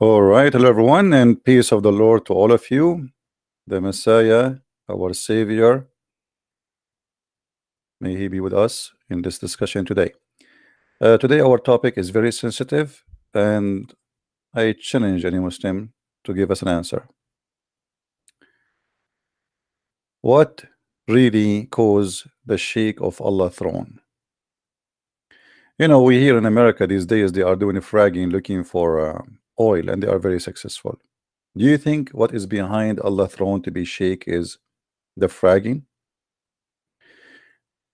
All right, hello everyone, and peace of the Lord to all of you. The Messiah, our Savior, may He be with us in this discussion today. Today, our topic is very sensitive, and I challenge any Muslim to give us an answer. What really caused the shake of Allah throne? You know, we here in America these days they are doing fragging, looking for oil, and they are very successful. Do you think what is behind Allah throne to be shake is the fragging?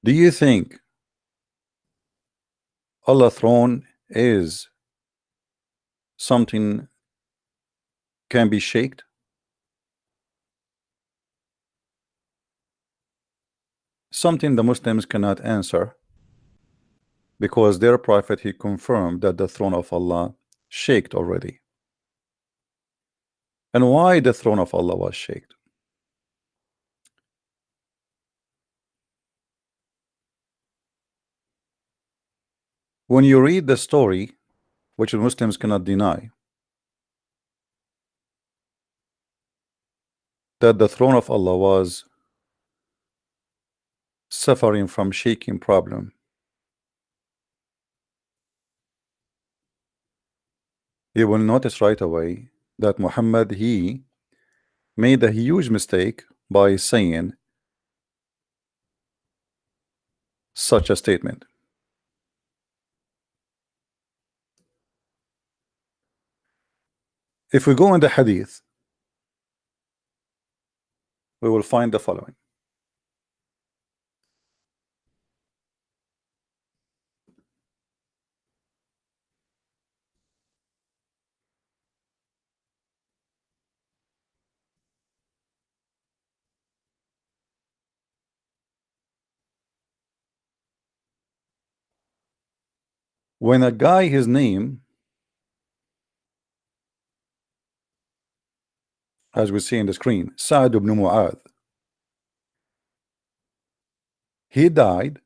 Do you think Allah throne is something can be shaked? Something the Muslims cannot answer, because their prophet, he confirmed that the throne of Allah shaked already. And why the throne of Allah was shaked? When you read the story, which Muslims cannot deny, that the throne of Allah was suffering from shaking problem, you will notice right away that Muhammad, he made a huge mistake by saying such a statement. If we go in the hadith, we will find the following. When a guy, his name, as we see in the screen, Sa'd ibn Mu'adh, he died,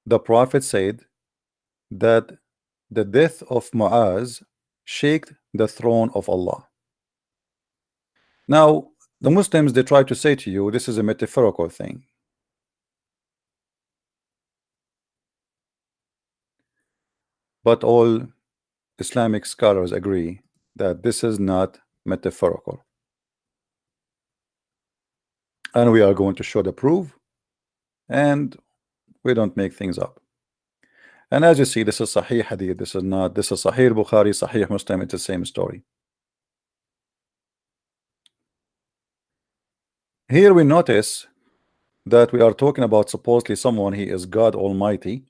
the Prophet said that the death of Mu'adh shaked the throne of Allah. Now, the Muslims, they try to say to you, this is a metaphorical thing. But all Islamic scholars agree that this is not metaphorical. And we are going to show the proof, and we don't make things up. And as you see, this is Sahih Hadith, this is Sahih Bukhari, Sahih Muslim, it's the same story. Here we notice that we are talking about supposedly someone, he is God Almighty,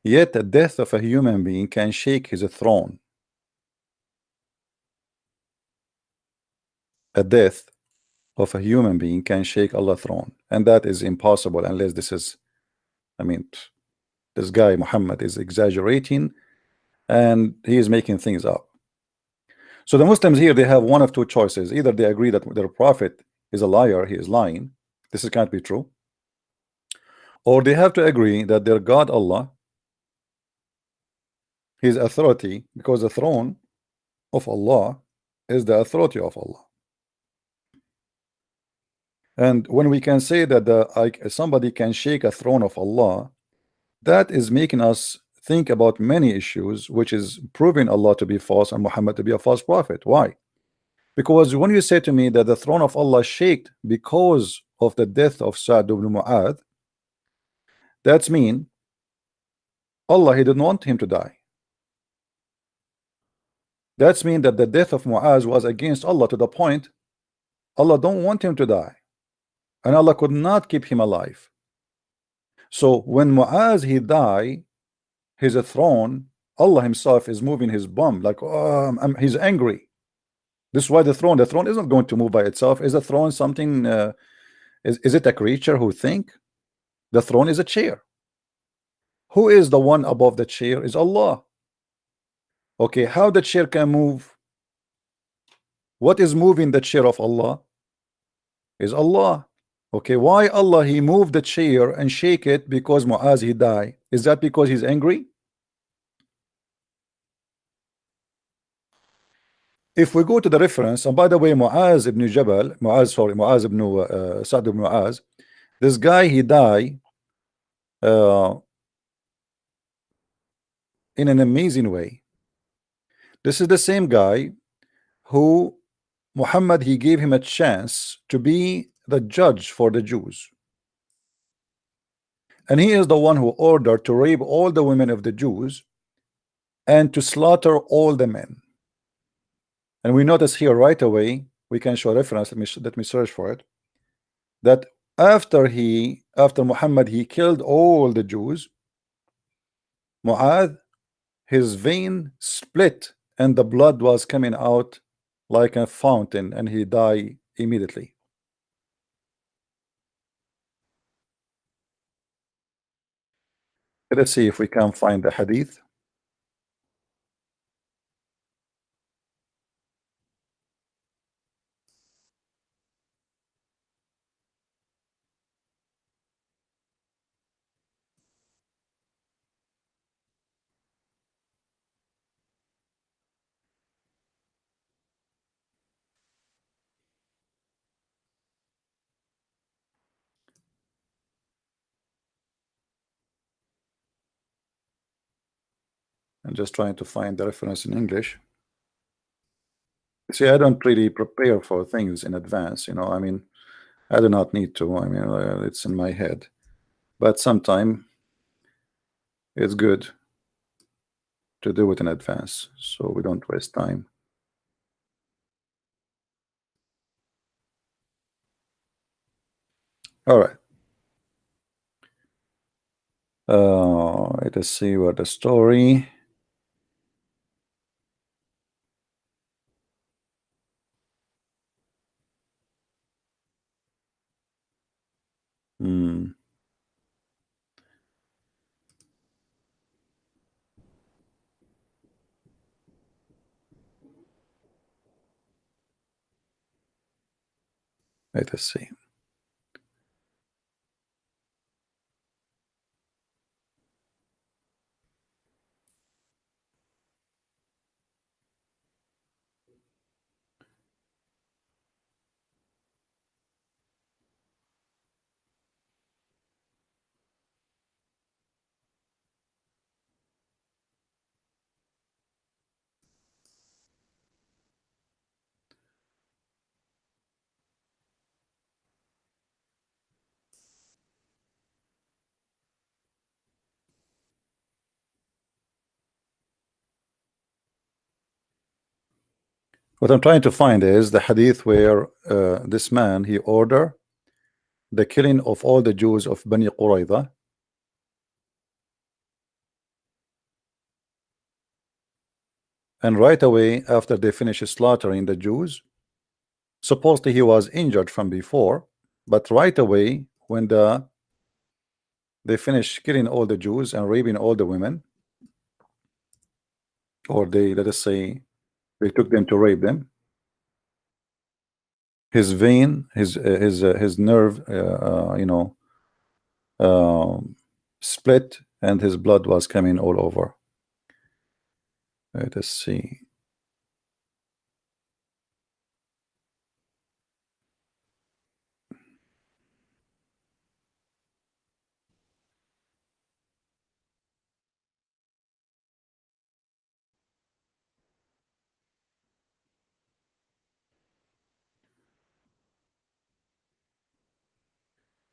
yet the death of a human being can shake his throne. A death of a human being can shake Allah's throne, and that is impossible unless this is, I mean, this guy Muhammad is exaggerating and he is making things up. So the Muslims here, they have one of two choices. Either they agree that their prophet is a liar, he is lying, this can't be true, or they have to agree that their God Allah, his authority, because the throne of Allah is the authority of Allah. And when we can say that somebody can shake a throne of Allah, that is making us think about many issues, which is proving Allah to be false and Muhammad to be a false prophet. Why? Because when you say to me that the throne of Allah shaked because of the death of Sa'd ibn Mu'adh, that's mean Allah, he didn't want him to die. That's mean that the death of Mu'adh was against Allah to the point Allah don't want him to die, and Allah could not keep him alive. So when Mu'adh he died, his throne, Allah himself is moving his bum, like he's angry. This is why the throne is not going to move by itself. Is a throne something, is it a creature who think? The throne is a chair. Who is the one above the chair? Is Allah. Okay, how the chair can move? What is moving the chair of Allah? is Allah. Okay, why Allah he moved the chair and shake it because Muaz he died? Is that because he's angry? If we go to the reference, and by the way, Muaz ibn Jabal, Muaz ibn Sa'd ibn Muaz, this guy he died uh, in an amazing way. This is the same guy who Muhammad he gave him a chance to be the judge for the Jews, and he is the one who ordered to rape all the women of the Jews and to slaughter all the men. And we notice here right away, we can show reference. Let me search for it. That after Muhammad he killed all the Jews, Mu'adh, his vein split and the blood was coming out like a fountain, and he died immediately. Let's see if we can find the hadith. I'm just trying to find the reference in English. See, I don't really prepare for things in advance, you know. I mean, I do not need to. I mean, it's in my head, but sometimes it's good to do it in advance so we don't waste time. All right. Let us see what the story. Hmm. Let us see. What I'm trying to find is the hadith where this man he ordered the killing of all the Jews of Bani Qurayza, and right away after they finish slaughtering the Jews, supposedly he was injured from before, but right away when they finish killing all the Jews and raping all the women, or they, let us say, they took them to rape them, his vein, his nerve, you know, split, and his blood was coming all over. Let us see.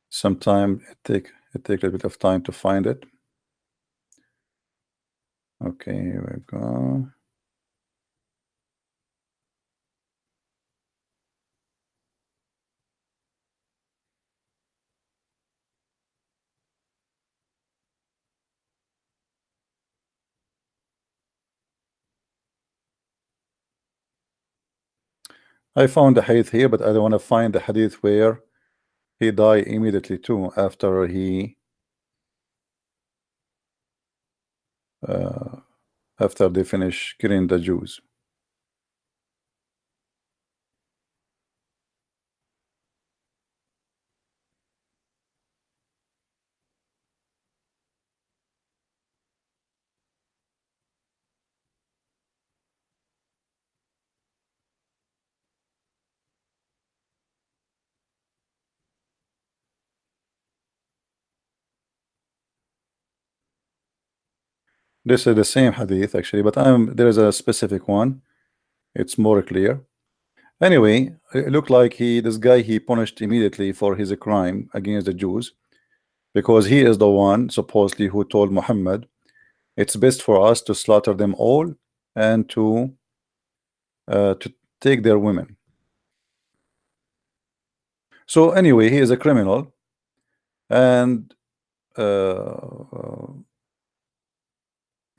Sometime it take a bit of time to find it. Okay, here we go. I found the hadith here, but I don't want to find the hadith where he died immediately too after uh, after they finish killing the Jews. This is the same hadith actually, but there is a specific one. It's more clear. Anyway, it looked like this guy he punished immediately for his crime against the Jews, because he is the one supposedly who told Muhammad it's best for us to slaughter them all and to take their women. So anyway, he is a criminal, and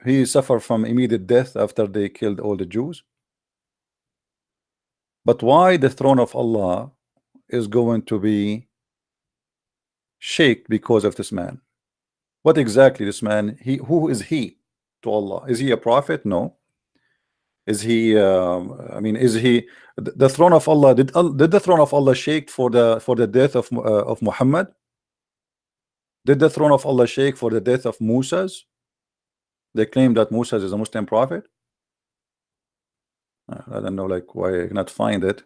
he suffered from immediate death after they killed all the Jews. But why the throne of Allah is going to be shaken because of this man? What exactly this man? Who is he to Allah? Is he a prophet? No. Is he? I mean, is he the throne of Allah? Did the throne of Allah shake for the death of Muhammad? Did the throne of Allah shake for the death of Moses? They claim that Moses is a Muslim prophet. I don't know, like, why I cannot find it.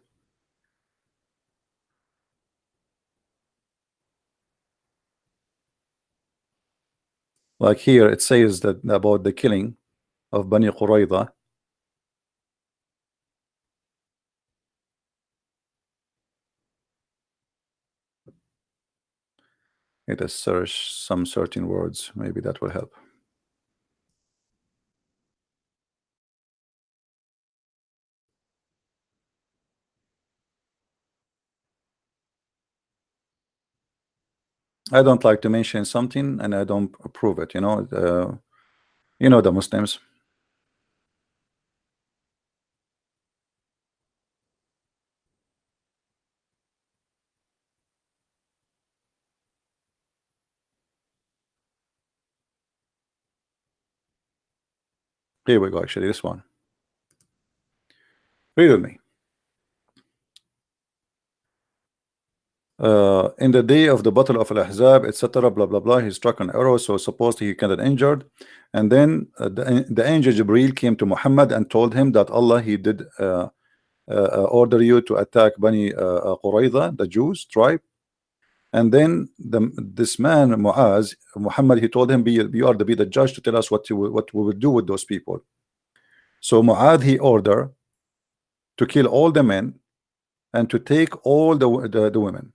Like here, it says that about the killing of Bani Qurayza. Let us search some certain words. Maybe that will help. I don't like to mention something and I don't approve it. You know the Muslims. Here we go. Actually, this one. Read with me. In the day of the battle of Al-Ahzab, etc., blah blah blah, he struck an arrow, so supposedly he got injured, and then the angel Jibril came to Muhammad and told him that Allah he did order you to attack Bani Qurayza, the Jews tribe. And then this man Muaz, Muhammad, he told him, you are to be the judge to tell us what we will do with those people. So Muaz he ordered to kill all the men and to take all the women.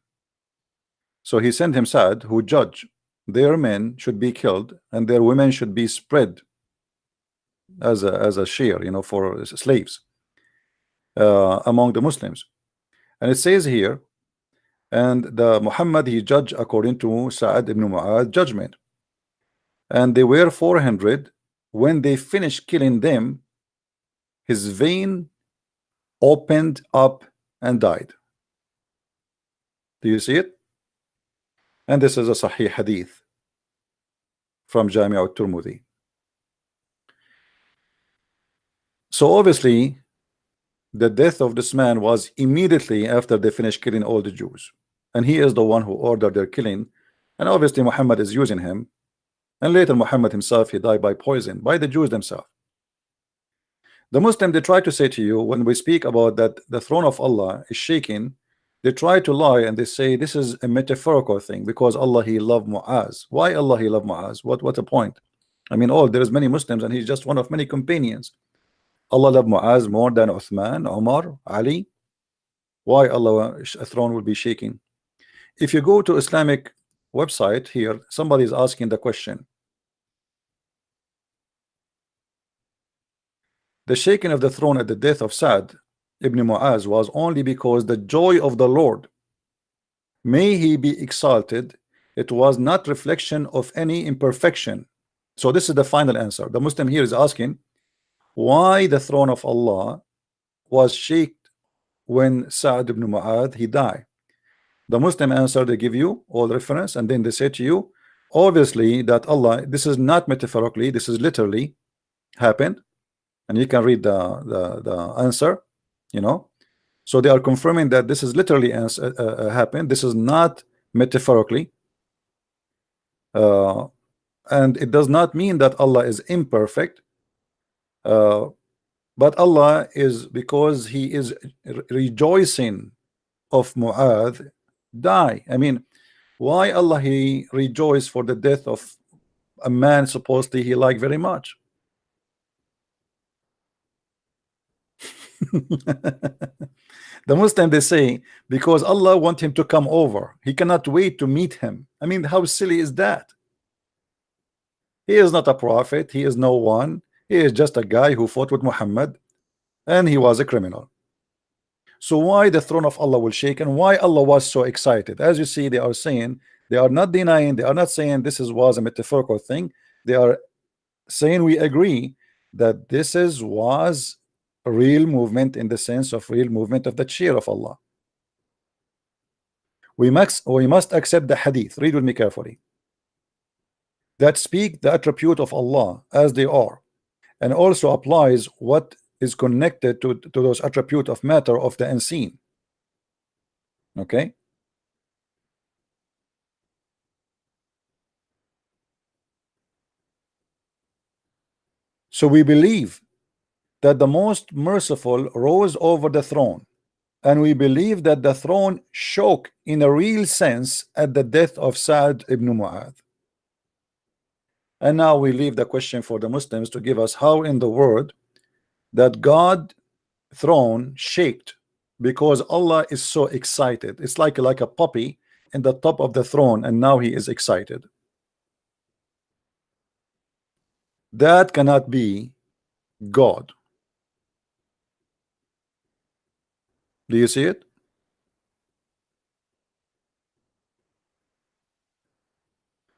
So he sent him Sa'd, who judge their men should be killed and their women should be spread as a share, you know, for slaves among the Muslims. And it says here, and the Muhammad he judged according to Sa'd ibn Mu'adh judgment, and they were 400. When they finished killing them, his vein opened up and died. Do you see it? And this is a Sahih hadith from Jami' al-Tirmidhi. So obviously the death of this man was immediately after they finished killing all the Jews, and he is the one who ordered their killing, and obviously Muhammad is using him, and later Muhammad himself he died by poison by the Jews themselves. The Muslim, they try to say to you, when we speak about that the throne of Allah is shaking, they try to lie and they say this is a metaphorical thing because Allah he loved Muaz. Why Allah he loved Muaz? What a point? I mean, there is many Muslims and he's just one of many companions. Allah loved Muaz more than Uthman, Umar, Ali. Why Allah a throne will be shaking? If you go to Islamic website here, somebody is asking the question. The shaking of the throne at the death of Sa'd ibn Mu'az was only because the joy of the Lord, may he be exalted, it was not reflection of any imperfection. So this is the final answer. The Muslim here is asking why the throne of Allah was shaken when Sa'd ibn Mu'adh he died. The Muslim answer, they give you all reference and then they say to you, obviously that Allah, this is not metaphorically, this is literally happened, and you can read the answer, you know. So they are confirming that this is literally happened, this is not metaphorically, and it does not mean that Allah is imperfect, but Allah is, because he is rejoicing of Mu'adh die. I mean, why Allah he rejoiced for the death of a man supposedly he liked very much? The Muslim, they say, because Allah want him to come over, he cannot wait to meet him. I mean, how silly is that? He is not a prophet, he is no one, he is just a guy who fought with Muhammad, and he was a criminal. So why the throne of Allah will shake, and why Allah was so excited? As you see, they are saying, they are not denying, they are not saying this was a metaphorical thing. They are saying we agree that was a real movement, in the sense of real movement of the chair of Allah. We must accept the hadith, read with me carefully, that speak the attribute of Allah as they are, and also applies what is connected to those attribute of matter of the unseen. Okay, so we believe that the most merciful rose over the throne, and we believe that the throne shook in a real sense at the death of Sa'd ibn Mu'adh. And now we leave the question for the Muslims to give us how in the world that God throne shaked, because Allah is so excited. It's like a puppy in the top of the throne, and now he is excited. That cannot be God. Do you see it?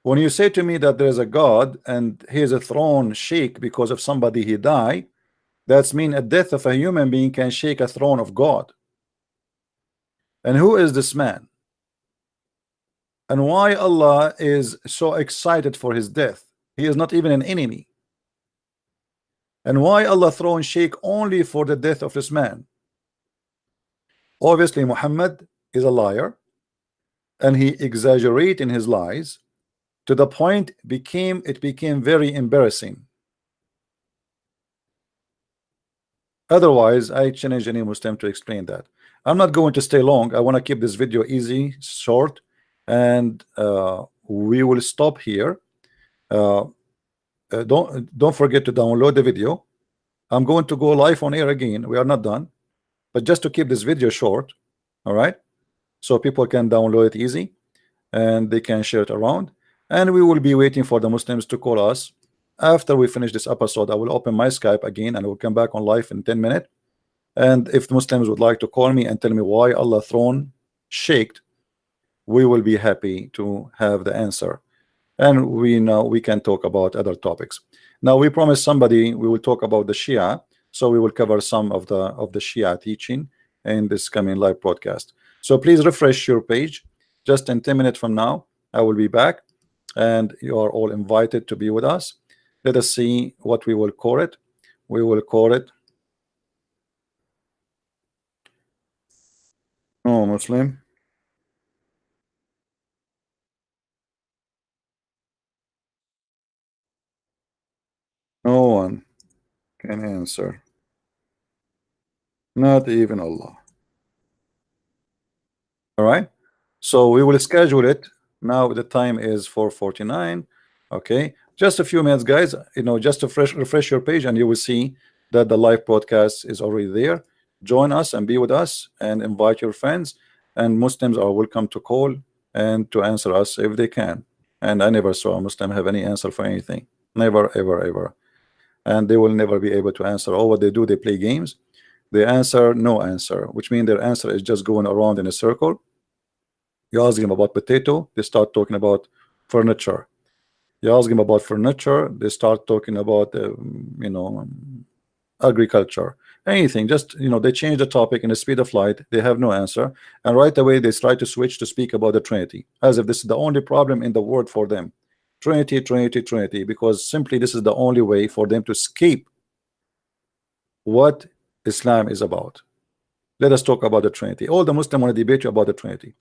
When you say to me that there is a God and his throne shake because of somebody he died, that's mean a death of a human being can shake a throne of God. And who is this man? And why Allah is so excited for his death? He is not even an enemy. And why Allah throne shake only for the death of this man? Obviously Muhammad is a liar, and he exaggerate in his lies to the point it became very embarrassing. Otherwise, I challenge any Muslim to explain that. I'm not going to stay long. I want to keep this video easy, short, and we will stop here. Don't forget to download the video. I'm going to go live on air again. We are not done, but just to keep this video short, all right, so people can download it easy and they can share it around. And we will be waiting for the Muslims to call us. After we finish this episode, I will open my Skype again and I will come back on live in 10 minutes. And if the Muslims would like to call me and tell me why Allah throne shaked, we will be happy to have the answer. And we know we can talk about other topics. Now we promised somebody we will talk about the Shia, so we will cover some of the Shia teaching in this coming live broadcast. So please refresh your page. Just in 10 minutes from now, I will be back, and you are all invited to be with us. Let us see what we will call it. We will call it No Muslim. No one can answer, not even Allah. All right, so we will schedule it. Now the time is 4:49. Okay, just a few minutes, guys. Just to refresh your page, and you will see that the live broadcast is already there. Join us and be with us, and invite your friends. And Muslims are welcome to call and to answer us if they can. And I never saw a Muslim have any answer for anything. Never, ever, ever. And they will never be able to answer. All what they do, they play games. They answer no answer, which means their answer is just going around in a circle. You ask them about potato, they start talking about furniture. You ask them about furniture, they start talking about agriculture, anything. Just they change the topic in the speed of light. They have no answer, and right away they try to switch to speak about the Trinity, as if this is the only problem in the world for them. Trinity, Trinity, Trinity, because simply this is the only way for them to escape what Islam is about. Let us talk about the Trinity. All the Muslims want to debate you about the Trinity.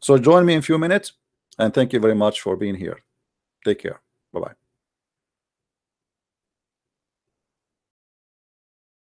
So join me in a few minutes, and thank you very much for being here. Take care.